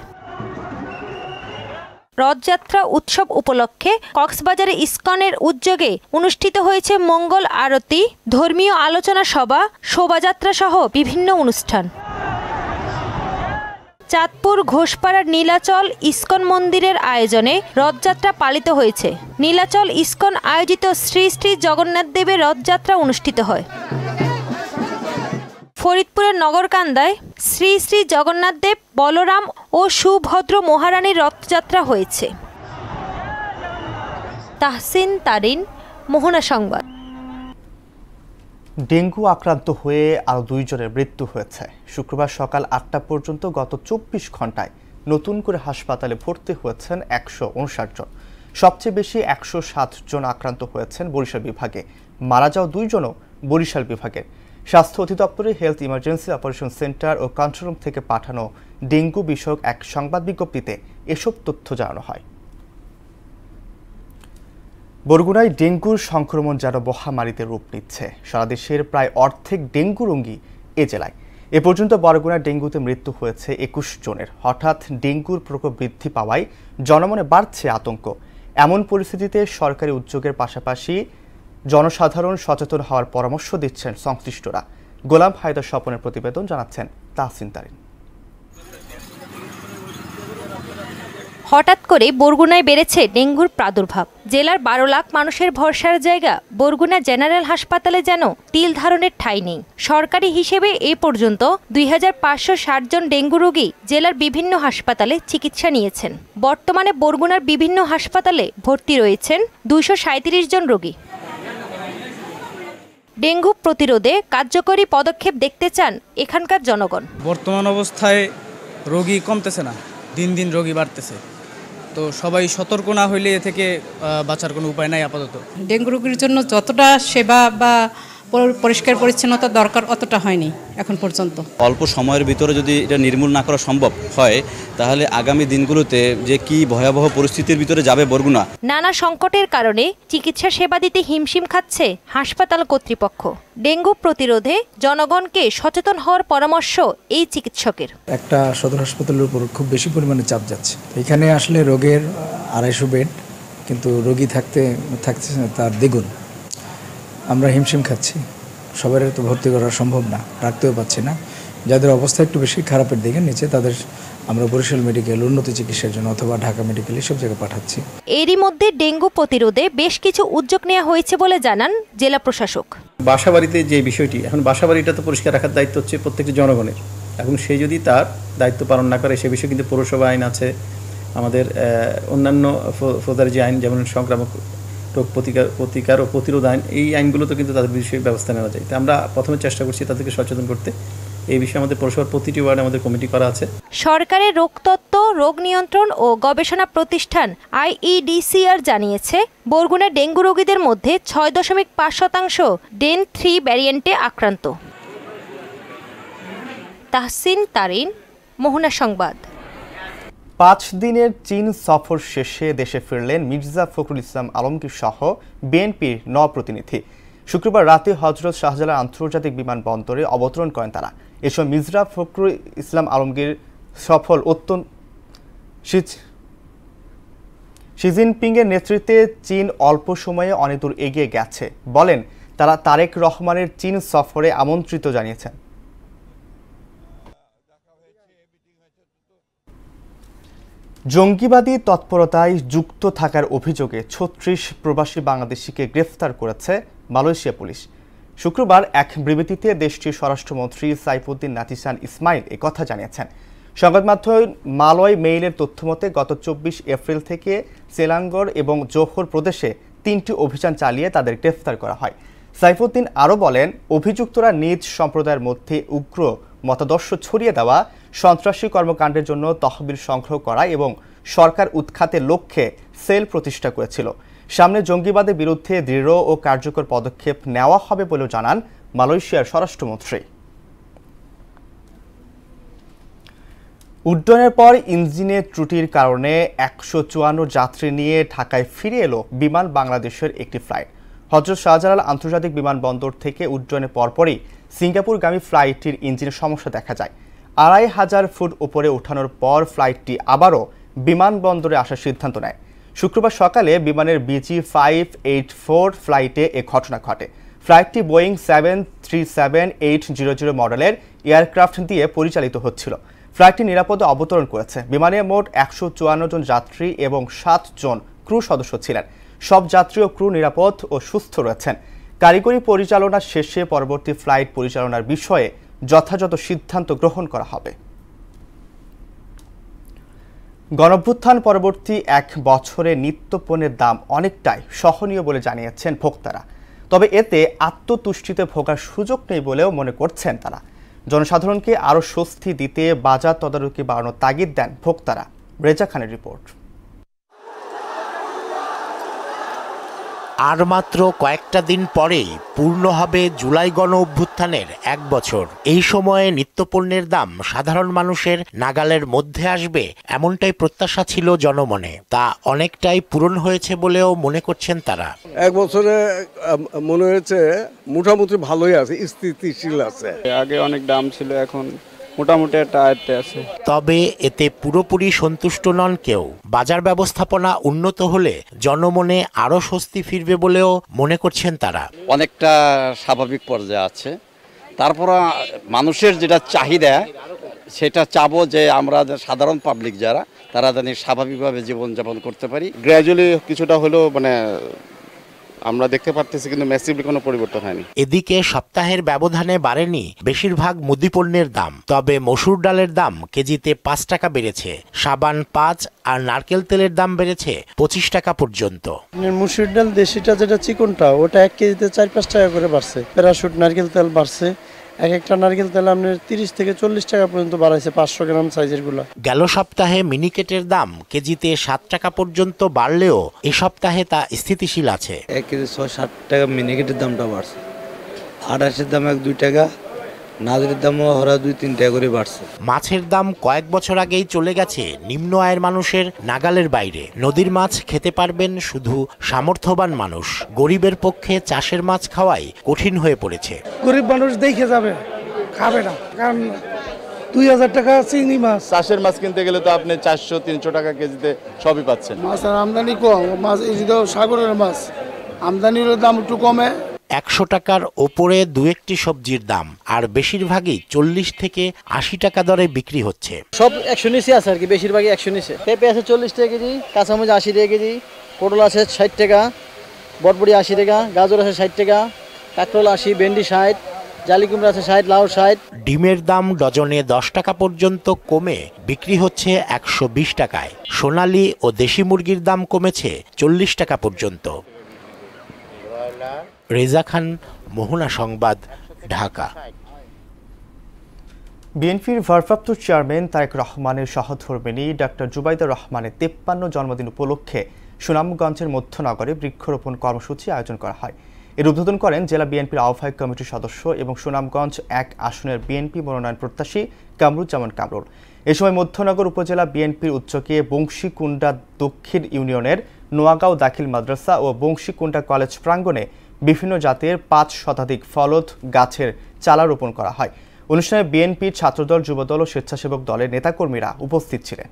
রথযাত্রা উৎসব উপলক্ষে কক্সবাজারে ইসকনের উদ্যোগে অনুষ্ঠিত হয়েছে মঙ্গল আরতি, ধর্মীয় আলোচনা সভা, শোভাযাত্রা সহ বিভিন্ন অনুষ্ঠান। চাঁদপুর ঘোষপাড়ার নীলাচল ইসকন মন্দিরের আয়োজনে রথযাত্রা পালিত হয়েছে। নীলাচল ইসকন আয়োজিত শ্রী শ্রী জগন্নাথ দেবের রথযাত্রা অনুষ্ঠিত হয়। ফরিদপুরের নগরকান্দায় শ্রী শ্রী জগন্নাথ দেব, বলরাম ও সুভদ্র মহারানীর রথযাত্রা হয়েছে। তাহসিন তারিন, মোহনা সংবাদ। ডেঙ্গু আক্রান্ত হয়ে আরও 2 জনের মৃত্যু হয়েছে। শুক্রবার সকাল 8টা পর্যন্ত গত 24 ঘন্টায় নতুন করে হাসপাতালে ভর্তি হয়েছেন 159 জন। সবচেয়ে বেশি 107 জন আক্রান্ত হয়েছেন বরিশাল বিভাগে। মারা যাওয়া 2 জনও বরিশাল বিভাগের। স্বাস্থ্য অধিদপ্তরের হেলথ ইমার্জেন্সি অপারেশন সেন্টার ও কন্ট্রোল রুম থেকে পাঠানো ডেঙ্গু বিষয়ক এক সংবাদ বিজ্ঞপ্তিতে এসব তথ্য জানানো হয়। বরগুনায় ডেঙ্গুর সংক্রমণ যেন মহামারীতে রূপ নিচ্ছে। সারা দেশের প্রায় অর্ধেক ডেঙ্গু রোগী এ জেলায়। এ পর্যন্ত বরগুনায় ডেঙ্গুতে মৃত্যু হয়েছে 21 জনের। হঠাৎ ডেঙ্গুর প্রকোপ বৃদ্ধি পাওয়ায় জনমনে বাড়ছে আতঙ্ক। এমন পরিস্থিতিতে সরকারি উদ্যোগের পাশাপাশি জনসাধারণ সচেতন হওয়ার পরামর্শ দিচ্ছেন সংশ্লিষ্টরা। গোলাম হায়দার স্বপনের প্রতিবেদন, জানাচ্ছেন তাহসিন তারিন। হঠাৎ করে বরগুনায় বেড়েছে ডেঙ্গুর প্রাদুর্ভাব। জেলার 12 লাখ মানুষের ভরসার জায়গা বরগুনা জেনারেল হাসপাতালে যেন তিল ধারণের ঠাঁই নেই। সরকারি হিসেবে এ পর্যন্ত 2560 জন ডেঙ্গু রোগী জেলার বিভিন্ন হাসপাতালে চিকিৎসা নিয়েছেন। বর্তমানে বরগুনার বিভিন্ন হাসপাতালে ভর্তি রয়েছেন 237 জন রোগী। ডেঙ্গু প্রতিরোধে কার্যকরী পদক্ষেপ দেখতে চান এখানকার জনগণ। বর্তমান অবস্থায় রোগী কমতেছে না, দিন দিন রোগী বাড়তেছে। তো সবাই সতর্ক না হইলে এ থেকে বাঁচার কোনো উপায় নাই আপাতত। ডেঙ্গু রোগীর জন্য যতটা সেবা বা পরিষ্কার পরিচ্ছন্নতা দরকার অতটা হয়নি এখন পর্যন্ত। অল্প সময়ের ভিতরে যদি এটা নির্মূল না করা সম্ভব হয় তাহলে আগামী দিনগুলোতে যে কি ভয়াবহ পরিস্থিতির ভিতরে যাবে বরগুনা। নানা সংকটের কারণে চিকিৎসা সেবা দিতে হিমশিম খাচ্ছে হাসপাতাল কর্তৃপক্ষ। ডেঙ্গু প্রতিরোধে জনগণকে সচেতন হওয়ার পরামর্শ এই চিকিৎসকের। একটা সদর হাসপাতালের উপর খুব বেশি পরিমাণে চাপ যাচ্ছে। এখানে আসলে রোগের 250 বেড, কিন্তু রোগী থাকছে তার দ্বিগুণ। আমরা হিমশিম খাচ্ছি, সবার তো ভর্তি করা সম্ভব না, রাখতেও পাচ্ছি না। যাদের অবস্থা একটু বেশি খারাপের দিকে নিচে তাদের আমরা বরিশাল মেডিকেল উন্নত চিকিৎসার জন্য অথবা ঢাকা মেডিকেল এসব জায়গায় পাঠাচ্ছি। এরই মধ্যে ডেঙ্গু প্রতিরোধে বেশ কিছু উদ্যোগ নেওয়া হয়েছে বলে জানান জেলা প্রশাসক। বাসাবাড়িতে যে বিষয়টি, এখন বাসাবাড়িটা তো পরিষ্কার রাখার দায়িত্ব হচ্ছে প্রত্যেকটি জনগণের, এবং সে যদি তার দায়িত্ব পালন না করে সে বিষয়ে কিন্তু পৌরসভা আইন আছে, আমাদের অন্যান্য ফৌজদারি যে আইন যেমন সংক্রামক রোগ প্রতিকার ও প্রতিরোধ আইন, এই আইনগুলোতে কিন্তু তাদের বিষয়ে ব্যবস্থা নেওয়া যায়। তো আমরা প্রথমে চেষ্টা করছি তাদেরকে সচেতন করতে এই বিষয়ে আমাদের পৌরসভার প্রতিটি ওয়ার্ডে আমাদের কমিটি করা আছে। সরকারের রোগতত্ত্ব, রোগ নিয়ন্ত্রণ ও গবেষণা প্রতিষ্ঠান IEDCR জানিয়েছে, বরগুনার ডেঙ্গু রোগীদের মধ্যে 6.5% ডেন 3 ভ্যারিয়েন্টে আক্রান্ত। তাহসিন তারিন, মোহনা সংবাদ। 5 দিনের চীন সফর শেষে দেশে ফিরলেন মির্জা ফখরুল ইসলাম আলমগীর সহ বিএনপির 9 প্রতিনিধি। শুক্রবার রাতে হযরত শাহজালাল আন্তর্জাতিক বিমানবন্দরে অবতরণ করেন তারা। এ সময় মির্জা ফখরুল ইসলাম আলমগীর সফল শি জিনপিংয়ের নেতৃত্বে চীন অল্প সময়ে অনেক দূর এগিয়ে গেছে বলেন তারা তারেক রহমানের চীন সফরে আমন্ত্রিত জানিয়েছেন। জঙ্গিবাদী তৎপরতায় যুক্ত থাকার অভিযোগে 36 প্রবাসী বাংলাদেশিকে গ্রেফতার করেছে মালয়েশিয়া পুলিশ। শুক্রবার এক বিবৃতিতে দেশটির স্বরাষ্ট্রমন্ত্রী সাইফুদ্দিন নাতিশান ইসমাইল একথা জানিয়েছেন। সংবাদ মাধ্যম মালয় মেইলের তথ্যমতে গত 24 এপ্রিল থেকে সেলাঙ্গড় এবং জোহর প্রদেশে 3টি অভিযান চালিয়ে তাদের গ্রেফতার করা হয়। সাইফুদ্দিন আরও বলেন, অভিযুক্তরা নিজ সম্প্রদায়ের মধ্যে উগ্র মতাদর্শ ছড়িয়ে দেওয়া, সন্ত্রাসী কর্মকাণ্ডের জন্য তহবিল সংগ্রহ করা এবং সরকার উৎখাতের লক্ষ্যে সেল প্রতিষ্ঠা করেছিল। সামনে জঙ্গিবাদের বিরুদ্ধে দৃঢ় ও কার্যকর পদক্ষেপ নেওয়া হবে বলেও জানান মালয়েশিয়ার স্বরাষ্ট্রমন্ত্রী। উড্ডয়নের পর ইঞ্জিনের ত্রুটির কারণে 154 যাত্রী নিয়ে ঢাকায় ফিরে এলো বিমান বাংলাদেশের একটি ফ্লাইট। হযরত শাহজালাল আন্তর্জাতিক বিমানবন্দর থেকে উড্ডয়নের পরপরই সিঙ্গাপুরগামী ফ্লাইটটির ইঞ্জিনের সমস্যা দেখা যায়। 2500 ফুট উপরে ওঠানোর পর ফ্লাইটটি আবারও বিমানবন্দরে আসার সিদ্ধান্ত নেয়। শুক্রবার সকালে বিমানের BG584 ফ্লাইটে এ ঘটনা ঘটে। ফ্লাইটটি বোয়িং 737-800 মডেলের এয়ারক্রাফট দিয়ে পরিচালিত হচ্ছিল। ফ্লাইটটি নিরাপদে অবতরণ করেছে। বিমানে মোট 154 জন যাত্রী এবং 7 জন ক্রু সদস্য ছিলেন। সব যাত্রী ও ক্রু নিরাপদ ও সুস্থ রয়েছেন। কারিগরি পরিচালনা শেষে পরবর্তী ফ্লাইট পরিচালনার বিষয়ে যথাযথ সিদ্ধান্ত গ্রহণ করা হবে। গণঅভ্যুত্থান পরবর্তী 1 বছরে নিত্যপণ্যের দাম অনেকটাই সহনীয় বলে জানিয়েছেন ভোক্তারা। তবে এতে আত্মতুষ্টিতে ভোগার সুযোগ নেই বলেও মনে করছেন তারা। জনসাধারণকে আরও স্বস্তি দিতে বাজার তদারকি বাড়ানোর তাগিদ দেন ভোক্তারা। রেজা খানের রিপোর্ট। আর মাত্র কয়েকটা দিন পরেই পূর্ণ হবে জুলাই গণ অভ্যুত্থানের 1 বছর। এই সময়ে নিত্যপণ্যের দাম সাধারণ মানুষের নাগালের মধ্যে আসবে এমনটাই প্রত্যাশা ছিল জনমনে। তা অনেকটাই পূরণ হয়েছে বলেও মনে করছেন তারা। 1 বছরে মনে হয়েছে মোটামুটি ভালোই আছে, স্থিতিশীল আছে। আগে অনেক দাম ছিল, এখন মোটামুটি একটা আয়ত্তে আছে। তবে এতে পুরোপুরি সন্তুষ্ট নন কেউ। বাজার ব্যবস্থাপনা উন্নত হলে জনমনে আরো স্বস্তি ফিরবে বলেও মনে করছেন তারা। অনেকটা স্বাভাবিক পর্যায়ে আছে। তারপর মানুষের যেটা চাহিদা সেটা চাবো যে আমরা সাধারণ পাবলিক যারা তারা জানি স্বাভাবিকভাবে জীবনযাপন করতে পারি। গ্র্যাজুয়ালি কিছুটা হলেও আমরা দেখতে পারতেছি, কিন্তু ম্যাসিভলি কোনো পরিবর্তন হয়নি। এদিকে সপ্তাহের ব্যবধানে বাড়েনি বেশিরভাগ মুদিপণ্যের দাম। তবে মসুর ডালের দাম কেজিতে 5 টাকা বেড়েছে, সাবান 5 আর নারকেল তেলের দাম বেড়েছে 25 টাকা পর্যন্ত। মসুর ডাল দেশিটা যেটা চিকনটা ওটা 1 কেজিতে 4-5 টাকা করে বাড়ছে। প্যারাশুট নারকেল তেল বাড়ছে, একটা নারকেল তেল আপনার 30 থেকে 40 টাকা পর্যন্ত বাড়াইছে 500 গ্রাম সাইজের গুলো। গেল সপ্তাহে মিনিকেটের দাম কেজিতে 7 টাকা পর্যন্ত বাড়লেও এই সপ্তাহে তা স্থিতিশীল আছে। 1 কেজি 6-7 টাকা মিনিকেটের দামটা বাড়ছে, আড়াইশের দাম 1-2 টাকা, নাজরের দামও হরা 2-3 টাকা করে বাড়ছে। মাছের দাম কয়েক বছর আগেই চলে গেছে নিম্ন আয়ের মানুষের নাগালের বাইরে। নদীর মাছ খেতে পারবেন শুধু সামর্থ্যবান মানুষ। গরিবের পক্ষে চাষের মাছ খাওয়াই কঠিন হয়ে পড়েছে। গরিব মানুষ দেখে যাবে, খাবে না, কারণ 2000 টাকা চিংড়ি মাছ। চাষের মাছ কিনতে গেলে তো আপনি 400-300 টাকা কেজিতে সবই পাচ্ছেন। মাছের আমদানি কম, মাছ এই যে সাগরের মাছ আমদানির দাম একটু কমে। 100 টাকার ওপরে 2-1টি সবজির দাম, আর বেশিরভাগই 40 থেকে 80 টাকা দরে বিক্রি হচ্ছে। সব 100 নিচে আছে আর কি, বেশিরভাগই 100 নিচে। পেঁপে আছে 40 টাকা কেজি, কাঁচামরিচ 80 টাকা কেজি, পটল আছে 60 টাকা, বটবড়ি 80 টাকা, গাজর আছে 60 টাকা, কাঁকরোল 80, ভেন্ডি 60, জালি কুমড়া আছে 60, লাউ 60। ডিমের দাম ডজনে 10 টাকা পর্যন্ত কমে বিক্রি হচ্ছে 120 টাকায়। সোনালী ও দেশি মুরগির দাম কমেছে 40 টাকা পর্যন্ত। রেজা খান, মোহনা সংবাদ, ঢাকা। বিএনপির ভারপ্রাপ্ত চেয়ারম্যান তারেক রহমানের সহধর্মিণী ডাক্তার জুবাইদা রহমানের 53 জন্মদিন উপলক্ষে সুনামগঞ্জের মধ্যনগরে বৃক্ষরোপণ কর্মসূচি আয়োজন করা হয়। এর উদ্বোধন করেন জেলা বিএনপির আহ্বায়ক কমিটির সদস্য এবং সুনামগঞ্জ 1 আসনের বিএনপি মনোনয়ন প্রত্যাশী কামরুজ্জামান কামরুল। এ সময় মধ্যনগর উপজেলা বিএনপির উদ্যোগে বংশীকুণ্ডা দক্ষিণ ইউনিয়নের নোয়াগাঁও দাখিল মাদ্রাসা ও বংশীকুণ্ডা কলেজ প্রাঙ্গণে বিভিন্ন জাতের 5 শতাধিক ফলদ গাছের চারা রোপণ করা হয়। অনুষ্ঠানে বিএনপির ছাত্রদল, যুবদল ও স্বেচ্ছাসেবক দলের নেতাকর্মীরা উপস্থিত ছিলেন।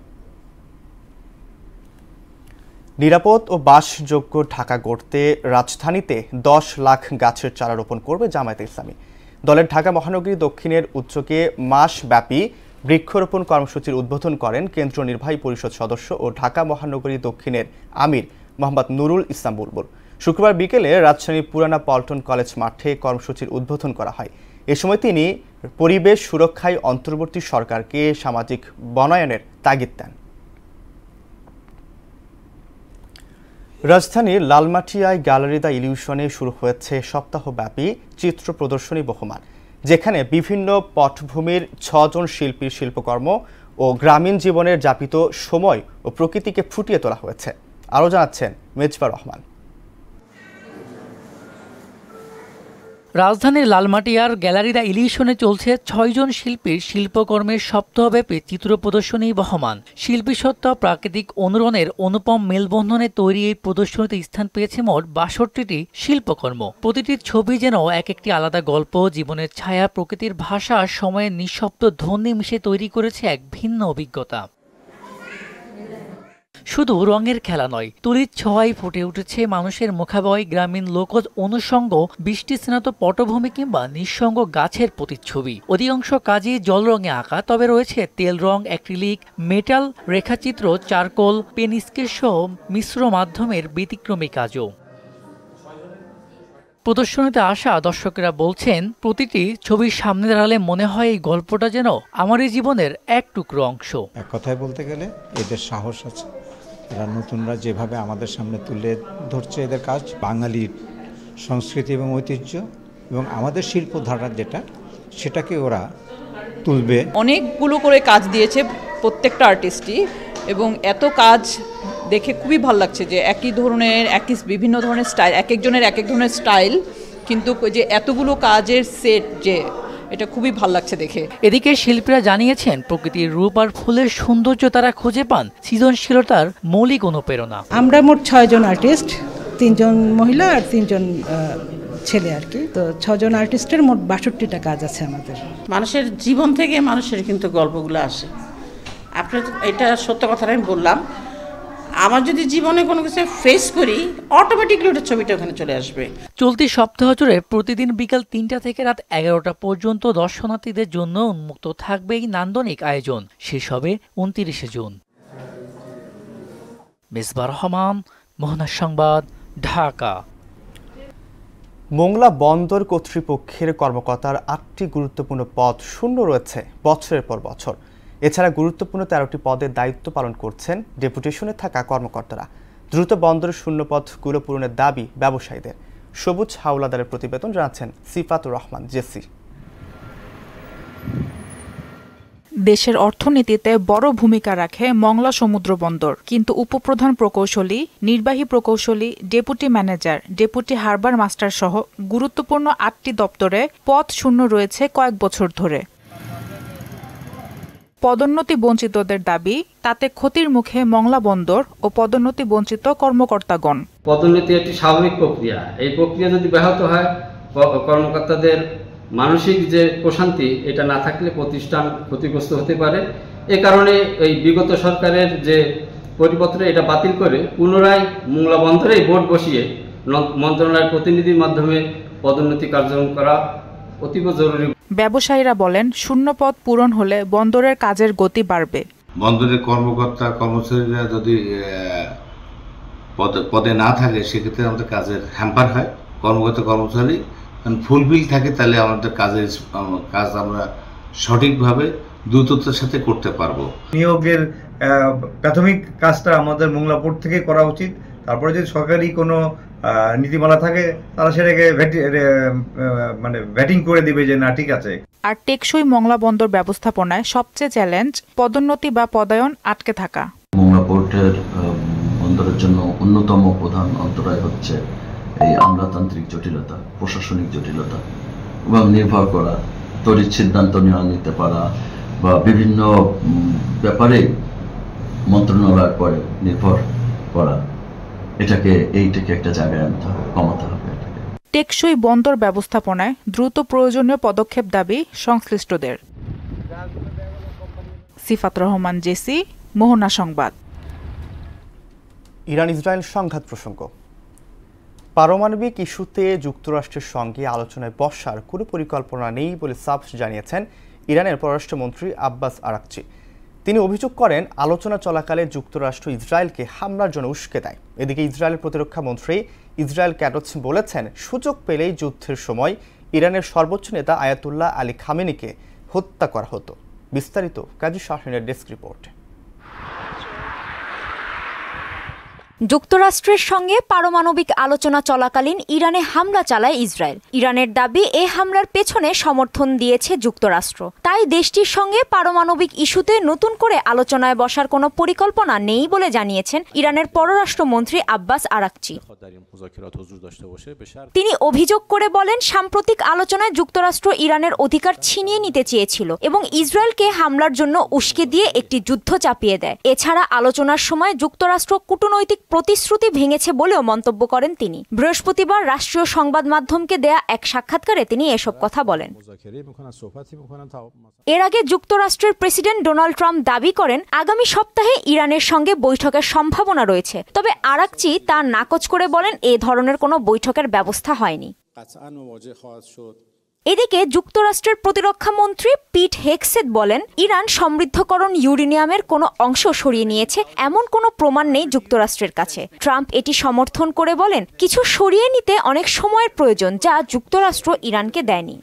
নিরাপদ ও বাসযোগ্য ঢাকা গড়তে রাজধানীতে 10 লাখ গাছের চারা রোপণ করবে জামায়াতে ইসলামী। দলের ঢাকা মহানগরী দক্ষিণের উদ্যোগে মাসব্যাপী বৃক্ষরোপণ কর্মসূচির উদ্বোধন করেন কেন্দ্রীয় নির্বাহী পরিষদ সদস্য ও ঢাকা মহানগরী দক্ষিণের আমির মোহাম্মদ নুরুল ইসলাম বুলবুল। শুক্রবার বিকেলে রাজধানীর পুরানা পল্টন কলেজ মাঠে কর্মসূচির উদ্বোধন করা হয়। এ সময় তিনি পরিবেশ সুরক্ষায় অন্তর্বর্তী সরকারকে সামাজিক বনায়নের তাগিদ দেন। রাজধানীর লালমাটিয়ায় গ্যালারি দ্য ইলিউশনে শুরু হয়েছে সপ্তাহব্যাপী চিত্র প্রদর্শনী বহমান, যেখানে বিভিন্ন পটভূমির 6 জন শিল্পীর শিল্পকর্ম ও গ্রামীণ জীবনের যাপিত সময় ও প্রকৃতিকে ফুটিয়ে তোলা হয়েছে। আরও জানাচ্ছেন মেজবা রহমান। রাজধানীর লালমাটিয়ার গ্যালারি দ্য ইলিউশনে চলছে 6 জন শিল্পীর শিল্পকর্মের সপ্তাহব্যাপী চিত্র প্রদর্শনী বহমান। শিল্পীসত্তা প্রাকৃতিক অনুরণের অনুপম মেলবন্ধনে তৈরি এই প্রদর্শনীতে স্থান পেয়েছে মোট 62টি শিল্পকর্ম। প্রতিটি ছবি যেন এক একটি আলাদা গল্প, জীবনের ছায়া, প্রকৃতির ভাষা, সময়ের নিঃশব্দ ধ্বনি মিশে তৈরি করেছে এক ভিন্ন অভিজ্ঞতা। শুধু রঙের খেলা নয়, তুলির ছোঁয়ায় ফুটে উঠেছে মানুষের মুখাবয়, গ্রামীণ লোকজ অনুষঙ্গ, বৃষ্টি স্নাত পটভূমি কিংবা নিঃসঙ্গ গাছের প্রতিচ্ছবি। অধিকাংশ কাজই জল রঙে আঁকা, তবে রয়েছে তেল রং, অ্যাক্রিলিক, মেটাল, রেখাচিত্র, চারকোল, পেন স্কেচ সহ মিশ্র মাধ্যমের ব্যতিক্রমী কাজও। প্রদর্শনীতে আসা দর্শকেরা বলছেন, প্রতিটি ছবির সামনে দাঁড়ালে মনে হয় এই গল্পটা যেন আমারই জীবনের এক টুকরো অংশ। এক কথায় বলতে গেলে এদের সাহস আছে। এরা নতুনরা যেভাবে আমাদের সামনে তুলে ধরছে এদের কাজ, বাঙালির সংস্কৃতি এবং ঐতিহ্য এবং আমাদের শিল্পধারা যেটা, সেটাকে ওরা তুলবে। অনেকগুলো করে কাজ দিয়েছে প্রত্যেকটা আর্টিস্টই, এবং এত কাজ দেখে খুবই ভালো লাগছে যে একই ধরনের বিভিন্ন ধরনের স্টাইল, এক একজনের এক এক ধরনের স্টাইল, কিন্তু যে এতগুলো কাজের সেট, যে এটা খুবই ভালো লাগছে দেখে। এদিকে শিল্পীরা জানিয়েছেন, প্রকৃতির রূপ আর ফুলের সৌন্দর্য তারা খুঁজে পান সৃজনশীলতার মৌলিক অনুপ্রেরণা। আমরা মোট 6 জন আর্টিস্ট, 3 জন মহিলা আর 3 জন ছেলে আর কি। তো 6 জন আর্টিস্টের মোট 62টা কাজ আছে আমাদের। মানুষের জীবন থেকে মানুষের কিন্তু গল্পগুলো আসে। আপনার এটা সত্য কথাটা আমি বললাম, আমার যদি জীবনে কোনো কিছু ফেস করি, অটোমেটিকলি ওটা ছবিটা ওখানে চলে আসবে। চলতি সপ্তাহ জুড়ে প্রতিদিন বিকাল 3টা থেকে রাত 11টা পর্যন্ত দর্শনার্থীদের জন্য উন্মুক্ত থাকবে এই নান্দনিক আয়োজন। শেষ হবে 29শে জুন। মেজবা রহমান, মোহনা সংবাদ, ঢাকা। মোংলা বন্দর কর্তৃপক্ষের কর্মকর্তার 8টি গুরুত্বপূর্ণ পদ শূন্য রয়েছে বছরের পর বছর। এছাড়া গুরুত্বপূর্ণ 13টি পদে দায়িত্ব পালন করছেন ডেপুটেশনে থাকা কর্মকর্তারা। দ্রুত বন্দরের শূন্য পদগুলো পূরণের দাবি ব্যবসায়ীদের। সবুজ হাওলাদারের প্রতিবেদন জানাচ্ছেন সিফাতুর রহমান জেসি। দেশের অর্থনীতিতে বড় ভূমিকা রাখে মংলা সমুদ্র বন্দর, কিন্তু উপপ্রধান প্রকৌশলী, নির্বাহী প্রকৌশলী, deputy manager, deputy harbour master সহ গুরুত্বপূর্ণ 8টি দপ্তরে পদ শূন্য রয়েছে কয়েক বছর ধরে। পদোন্নতি বঞ্চিতদের দাবি, তাতে ক্ষতির মুখে মংলা বন্দর ও পদোন্নতি বঞ্চিত কর্মকর্তাগণ। পদোন্নতি একটি স্বাভাবিক প্রক্রিয়া। এই প্রক্রিয়া যদি ব্যাহত হয়, কর্মকর্তাদের মানসিক যে প্রশান্তি, এটা না থাকলে প্রতিষ্ঠান ক্ষতিগ্রস্ত হতে পারে। এ কারণে এই বিগত সরকারের যে পরিপত্র, এটা বাতিল করে পুনরায় মোংলা বন্দরে বোর্ড বসিয়ে মন্ত্রণালয়ের প্রতিনিধির মাধ্যমে পদোন্নতি কার্যক্রম করা অতীব জরুরি। ব্যবসায়ীরা বলেন, শূন্য পদ পূরণ হলে বন্দরের কাজের গতি বাড়বে। বন্দরের কর্মকর্তা কর্মচারীরা যদি পদে না থাকে, সেক্ষেত্রে আমাদের কাজের হ্যাম্পার হয়। কর্মকর্তা কর্মচারী ফুলফিল থাকে, তাহলে আমাদের কাজ আমরা সঠিকভাবে দ্রুততার সাথে করতে পারবো। নিয়োগের প্রাথমিক কাজটা আমাদের মোংলা পোর্ট থেকে করা উচিত। তারপরে যদি সরকারি কোনো নীতিমালা থাকে তারা সেটাকে মানে ব্যাটিং করে দিবে যে না ঠিক আছে। আর টেকসই মংলা বন্দর ব্যবস্থাপনায় সবচেয়ে চ্যালেঞ্জ পদোন্নতি বা পদায়ন আটকে থাকা। মংলা পোর্টের বন্দরের জন্য অন্যতম প্রধান অন্তরায় হচ্ছে এই আমলাতান্ত্রিক জটিলতা, প্রশাসনিক জটিলতা এবং নির্ভর করা, তড়িৎ সিদ্ধান্ত নিতে পারা বা বিভিন্ন ব্যাপারে মন্ত্রণালয়ের পরে নির্ভর করা, এইটাকে একটা জায়গায় আনতে হবে, কমাতে হবে। টেকসই বন্দর ব্যবস্থাপনায় দ্রুত প্রয়োজনীয় পদক্ষেপ দাবি সংশ্লিষ্টদের। সিফাত রহমান, জেসি, মোহনা সংবাদ। ইরান ইসরায়েল সংঘাত প্রসঙ্গ। পারমাণবিক ইস্যুতে যুক্তরাষ্ট্রের সঙ্গে আলোচনায় বসার কোনো পরিকল্পনা নেই বলে সাফ জানিয়েছেন ইরানের পররাষ্ট্রমন্ত্রী আব্বাস আরাকচি। তিনি অভিযোগ করেন, আলোচনা চলাকালে যুক্তরাষ্ট্র ইসরায়েলকে হামলার জন্য উস্কে দেয়। এদিকে ইসরায়েলের প্রতিরক্ষা মন্ত্রী ইসরায়েল ক্যাটজ বলেছেন, সুযোগ পেলেই যুদ্ধের সময় ইরানের সর্বোচ্চ নেতা আয়াতুল্লাহ আলী খামেনিকে হত্যা করা হতো। বিস্তারিত কাজী শাহরিনের ডেস্ক রিপোর্টে। যুক্তরাষ্ট্রের সঙ্গে পারমাণবিক আলোচনা চলাকালীন ইরানে হামলা চালায় ইসরায়েল। ইরানের দাবি, এ হামলার পেছনে সমর্থন দিয়েছে যুক্তরাষ্ট্র। তাই দেশটির সঙ্গে পারমাণবিক ইস্যুতে নতুন করে আলোচনায় বসার কোনো পরিকল্পনা নেই বলে জানিয়েছেন ইরানের পররাষ্ট্রমন্ত্রী আব্বাস আরাকচি। তিনি অভিযোগ করে বলেন, সাম্প্রতিক আলোচনায় যুক্তরাষ্ট্র ইরানের অধিকার ছিনিয়ে নিতে চেয়েছিল এবং ইসরায়েলকে হামলার জন্য উস্কে দিয়ে একটি যুদ্ধ চাপিয়ে দেয়। এছাড়া আলোচনার সময় যুক্তরাষ্ট্র কূটনৈতিক প্রতিশ্রুতি ভেঙেছে বলেও মন্তব্য করেন তিনি। বৃহস্পতিবার রাষ্ট্রীয় সংবাদ মাধ্যমকে দেয়া এক সাক্ষাৎকারে তিনি এসব কথা বলেন। এর আগে যুক্তরাষ্ট্রের প্রেসিডেন্ট ডোনাল্ড ট্রাম্প দাবি করেন, আগামী সপ্তাহে ইরানের সঙ্গে বৈঠকের সম্ভাবনা রয়েছে। তবে আরাকচি তা নাকচ করে বলেন, এ ধরনের কোনো বৈঠকের ব্যবস্থা হয়নি। এদিকে যুক্তরাষ্ট্রের প্রতিরক্ষা মন্ত্রী পিট হেগসেথ বলেন, ইরান সমৃদ্ধকরণ ইউরেনিয়ামের কোনো অংশ সরিয়ে নিয়েছে এমন কোনো প্রমাণ নেই যুক্তরাষ্ট্রের কাছে। ট্রাম্প এটি সমর্থন করে বলেন, কিছু সরিয়ে নিতে অনেক সময়ের প্রয়োজন, যা যুক্তরাষ্ট্র ইরানকে দেয়নি।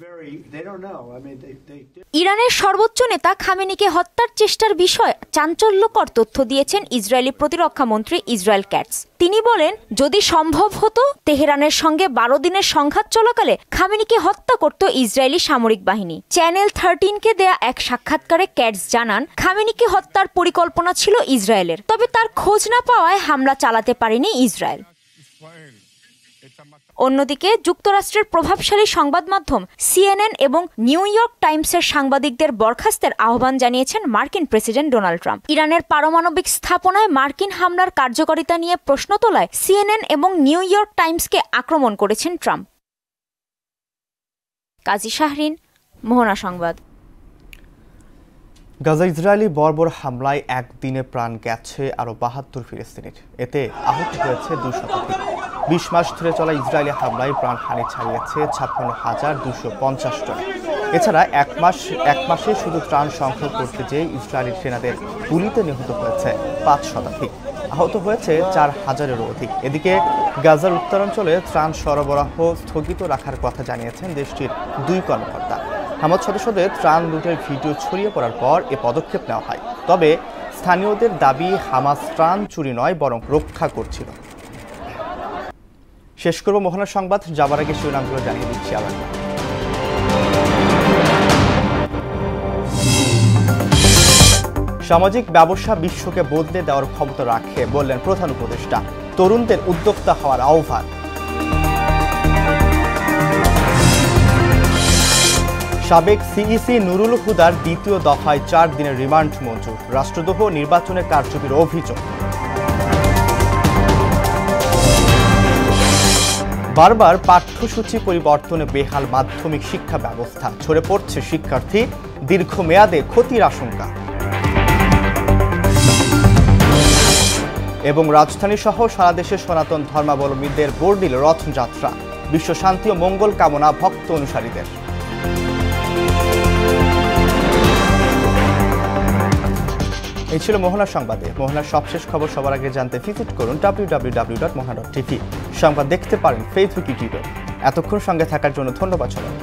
ইরানের সর্বোচ্চ নেতা খামেনিকে হত্যার চেষ্টার বিষয়ে চাঞ্চল্যকর তথ্য দিয়েছেন ইসরায়েলি প্রতিরক্ষা মন্ত্রী ইসরায়েল ক্যাটজ। তিনি বলেন, যদি সম্ভব হতো তেহরানের সঙ্গে 12 দিনের সংঘাত চলাকালে খামেনিকে হত্যা করত ইসরায়েলি সামরিক বাহিনী। চ্যানেল 13কে দেয়া এক সাক্ষাৎকারে ক্যাটজ জানান, খামেনিকে হত্যার পরিকল্পনা ছিল ইসরায়েলের, তবে তার খোঁজ না পাওয়ায় হামলা চালাতে পারেনি ইসরায়েল। অন্যদিকে যুক্তরাষ্ট্রের প্রভাবশালী সংবাদ মাধ্যম সিএনএন এবং নিউ ইয়র্ক টাইমসের সাংবাদিকদের বরখাস্তের আহ্বান জানিয়েছেন মার্কিন প্রেসিডেন্ট ডোনাল্ড ট্রাম্প। ইরানের পারমাণবিক স্থাপনায় মার্কিন হামলার কার্যকারিতা নিয়ে প্রশ্ন তোলায় সিএনএন এবং নিউ ইয়র্ক টাইমসকে আক্রমণ করেছেন ট্রাম্প। কাজী শাহরিন, মোহনা সংবাদ। গাজা ইসরায়েলি বর্বর হামলায় একদিনে প্রাণ গেছে আরও 72 ফিলিস্তিনির। এতে আহত হয়েছে 2 শতাধিক। 20 মাস ধরে চলা ইসরায়েলি হামলায় প্রাণহানি ছাড়িয়েছে 56,250 জন। এছাড়া এক মাসে শুধু ত্রাণ সংগ্রহ করতে যেয়ে ইসরায়েলি সেনাদের গুলিতে নিহত হয়েছে 5 শতাধিক। আহত হয়েছে 4000-এরও অধিক। এদিকে গাজার উত্তরাঞ্চলে ত্রাণ সরবরাহ স্থগিত রাখার কথা জানিয়েছেন দেশটির 2 কর্মকর্তা। হামাস সদস্যদের ত্রাণ লুটের ভিডিও ছড়িয়ে পড়ার পর এ পদক্ষেপ নেওয়া হয়। তবে স্থানীয়দের দাবি, হামাস ত্রাণ চুরি নয় বরং রক্ষা করছিল। শেষ করব মোহনার সংবাদ, যাবার আগে শিরোনামগুলো জানিয়ে দিচ্ছি আবার। সামাজিক ব্যবসা বিশ্বকে বদলে দেওয়ার ক্ষমতা রাখে বললেন প্রধান উপদেষ্টা। তরুণদের উদ্যোক্তা হওয়ার আহ্বান। সাবেক সিইসি নুরুল হুদার দ্বিতীয় দফায় 4 দিনের রিমান্ড মঞ্জুর। রাষ্ট্রদ্রোহ, নির্বাচনের কারচুপির অভিযোগ। বারবার পাঠ্যসূচি পরিবর্তনে বেহাল মাধ্যমিক শিক্ষা ব্যবস্থা, ঝরে পড়ছে শিক্ষার্থী, দীর্ঘমেয়াদে ক্ষতির আশঙ্কা। এবং রাজধানী সহ সারা দেশে সনাতন ধর্মাবলম্বীদের বর্ণিল রথযাত্রা, বিশ্ব শান্তি ও মঙ্গল কামনা ভক্ত অনুসারীদের। এই ছিল মোহনা সংবাদে। মোহনার সবশেষ খবর সবার আগে জানতে ভিজিট করুন www.mohana.tv। সংবাদ দেখতে পারেন ফেসবুক, ইউটিউবে। এতক্ষণ সঙ্গে থাকার জন্য ধন্যবাদ সবাই।